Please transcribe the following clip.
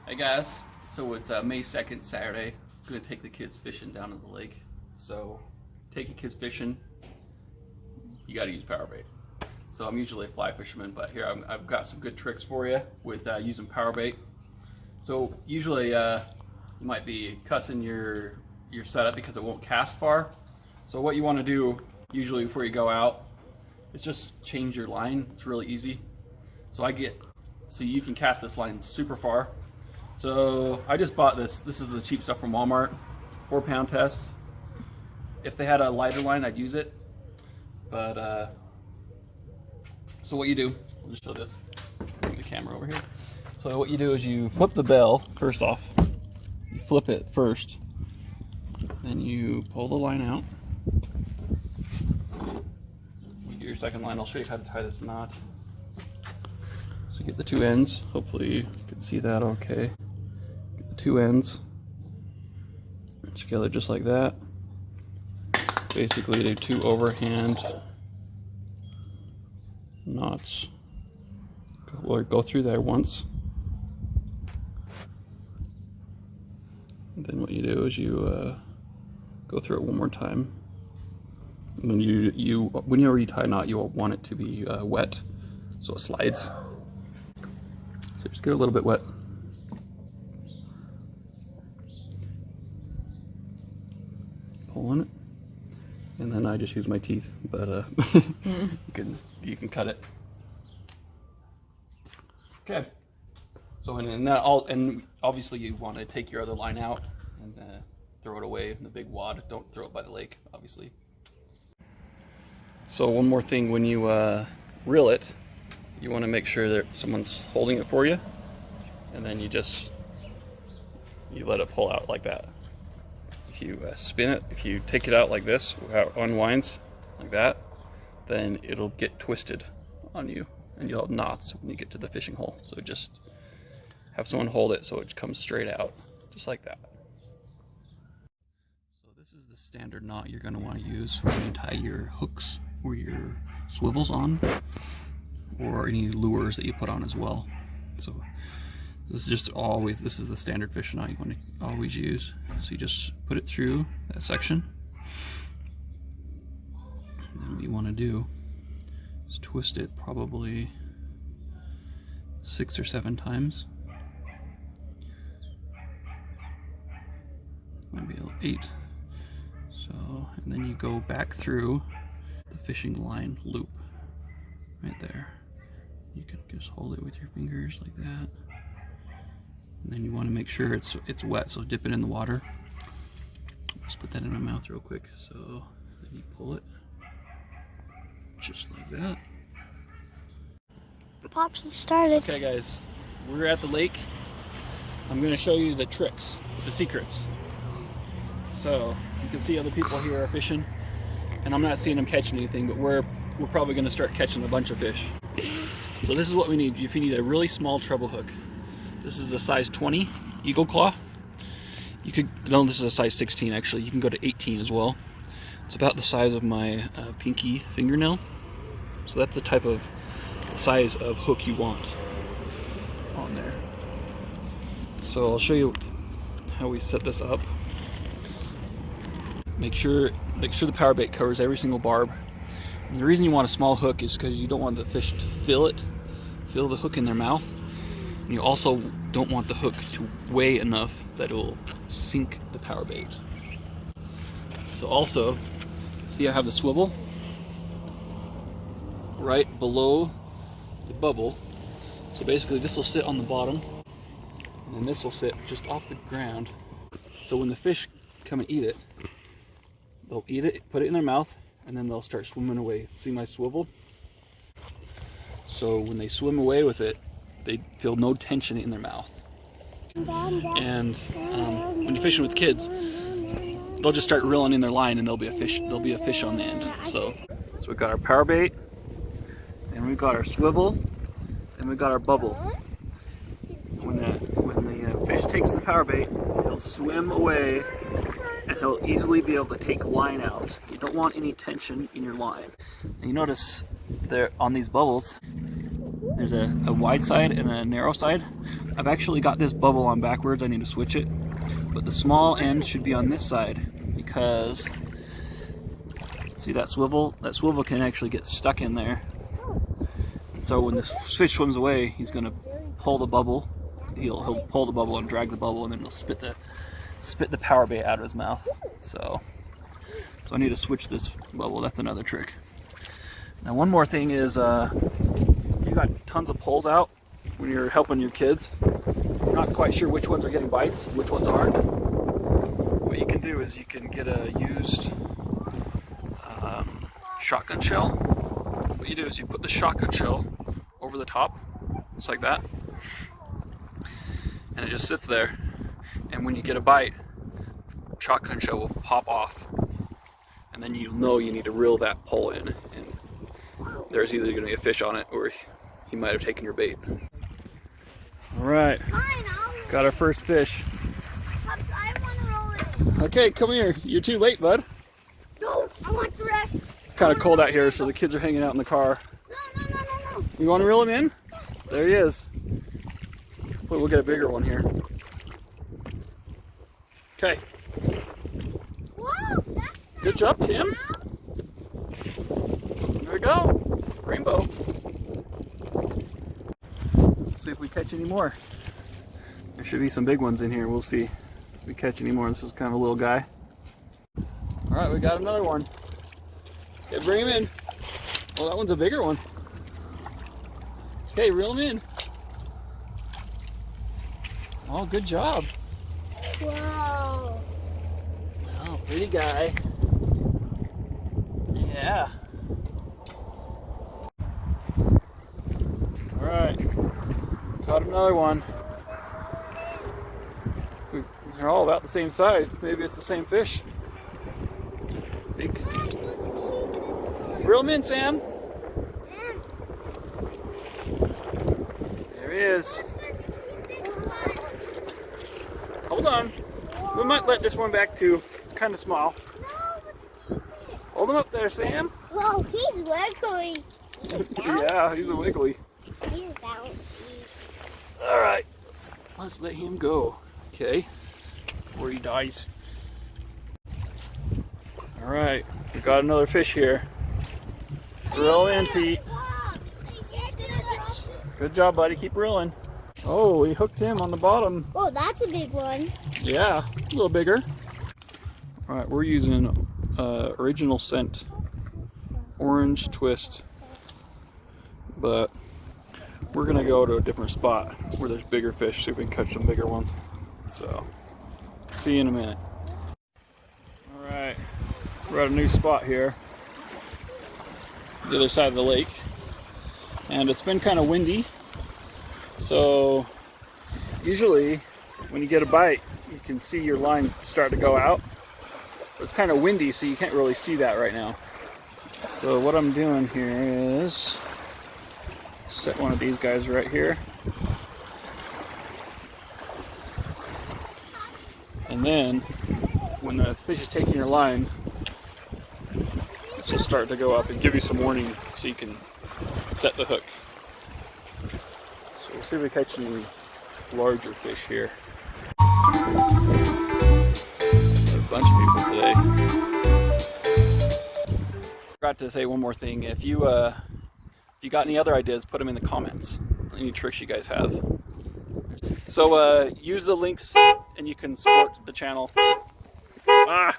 Hey guys, so it's May 2nd, Saturday. I'm gonna take the kids fishing down to the lake. So, take your kids fishing, you gotta use PowerBait. So I'm usually a fly fisherman, but here I've got some good tricks for you with using PowerBait. So usually you might be cussing your setup because it won't cast far. So what you want to do usually before you go out is just change your line. It's really easy. So you can cast this line super far. So I just bought this. This is the cheap stuff from Walmart, 4-pound test. If they had a lighter line, I'd use it. But so what you do, I'll just show this. Bring the camera over here. So what you do is you flip the bell first off. You flip it first, then you pull the line out. You get your second line. I'll show you how to tie this knot. So get the two ends. Hopefully you can see that okay. Get the two ends together just like that. Basically they're two overhand knots. Go through there once. And then what you do is you go through it one more time. And then whenever you tie a knot, you want it to be wet, so it slides. So just get it a little bit wet. Pull on it, and then I just use my teeth, but you can cut it. Okay. So and obviously you want to take your other line out and throw it away in the big wad. Don't throw it by the lake, obviously. So one more thing, when you reel it, you want to make sure that someone's holding it for you, and then you let it pull out like that. If you spin it, if you take it out like this, how it unwinds like that, then it'll get twisted on you, and you'll have knots when you get to the fishing hole. So just have someone hold it so it comes straight out, just like that. So this is the standard knot you're going to want to use when you tie your hooks or your swivels on, or any lures that you put on as well. So this is the standard fishing knot you want to always use. So you just put it through that section, and then what you want to do is twist it probably 6 or 7 times, maybe 8. So, and then you go back through the fishing line loop right there. You can just hold it with your fingers like that, and then you want to make sure it's wet, so dip it in the water. Just put that in my mouth real quick. So then you pull it just like that. Pops, it started. Okay guys, we're at the lake. I'm going to show you the tricks, the secrets. So you can see other people here are fishing, and I'm not seeing them catching anything, but we're probably going to start catching a bunch of fish. So this is what we need. If you need a really small treble hook, this is a size 20 Eagle Claw. This is a size 16 actually. You can go to 18 as well. It's about the size of my pinky fingernail. So that's the type of size of hook you want on there. So I'll show you how we set this up. Make sure the PowerBait covers every single barb. And the reason you want a small hook is because you don't want the fish to feel the hook in their mouth. And you also don't want the hook to weigh enough that it will sink the PowerBait. So also, see I have the swivel right below the bubble. So basically this will sit on the bottom, and then this will sit just off the ground. So when the fish come and eat it, they'll eat it, put it in their mouth, and then they'll start swimming away. See my swivel? So when they swim away with it, they feel no tension in their mouth. And when you're fishing with kids, they'll just start reeling in their line, and there'll be a fish on the end. So we've got our PowerBait, and we've got our swivel, and we've got our bubble. When the fish takes the PowerBait, he'll swim away, and he'll easily be able to take line out. You don't want any tension in your line. And you notice there on these bubbles, There's a wide side and a narrow side. I've actually got this bubble on backwards. I need to switch it. But the small end should be on this side because, see that swivel? That swivel can actually get stuck in there. And so when this fish swims away, he's going to pull the bubble. He'll pull the bubble and drag the bubble, and then he'll spit the power bait out of his mouth. So I need to switch this bubble. That's another trick. Now one more thing is, you got tons of poles out when you're helping your kids. You're not quite sure which ones are getting bites, which ones aren't. What you can do is you can get a used shotgun shell. What you do is you put the shotgun shell over the top, just like that, and it just sits there. And when you get a bite, the shotgun shell will pop off, and then you know you need to reel that pole in, and there's either going to be a fish on it or he might have taken your bait. All right, got our first fish. Pops, I want to roll it. Okay, come here. You're too late, bud. No, I want the rest. It's kind of cold out here, so the kids are hanging out in the car. No. You want to reel him in? There he is. We'll get a bigger one here. Okay. Whoa, that's Good job, Tim. There we go. Rainbow. See if we catch any more. There should be some big ones in here. We'll see if we catch any more. This is kind of a little guy. All right, we got another one. Okay, bring him in. Oh, that one's a bigger one. Okay, reel him in. Oh, good job. Whoa. Oh, pretty guy. Yeah. All right, caught another one. They're all about the same size. Maybe it's the same fish. I think. Reel him in, Sam. There he is. Let's keep this one. Hold on. We might let this one back too. It's kind of small. No, let's keep it. Hold him up there, Sam. Whoa, he's wiggly. Yeah, he's a wiggly. He's bouncy. All right, let's let him go. Okay, before he dies. All right, we got another fish here. Reel in, Pete. Good job, buddy. Keep reeling. Oh, we hooked him on the bottom. Oh, that's a big one. Yeah, a little bigger. All right, we're using original scent, orange twist, but we're gonna go to a different spot where there's bigger fish, see if we can catch some bigger ones. So, see you in a minute. All right, we're at a new spot here, the other side of the lake, and it's been kind of windy. So, usually when you get a bite, you can see your line start to go out. But it's kind of windy, so you can't really see that right now. So what I'm doing here is set one of these guys right here. And then when the fish is taking your line, this will start to go up and give you some warning so you can set the hook. So we'll see if we catch any larger fish here. A bunch of people today. Forgot to say one more thing. If you got any other ideas, put them in the comments. Any tricks you guys have. So use the links and you can support the channel. Ah!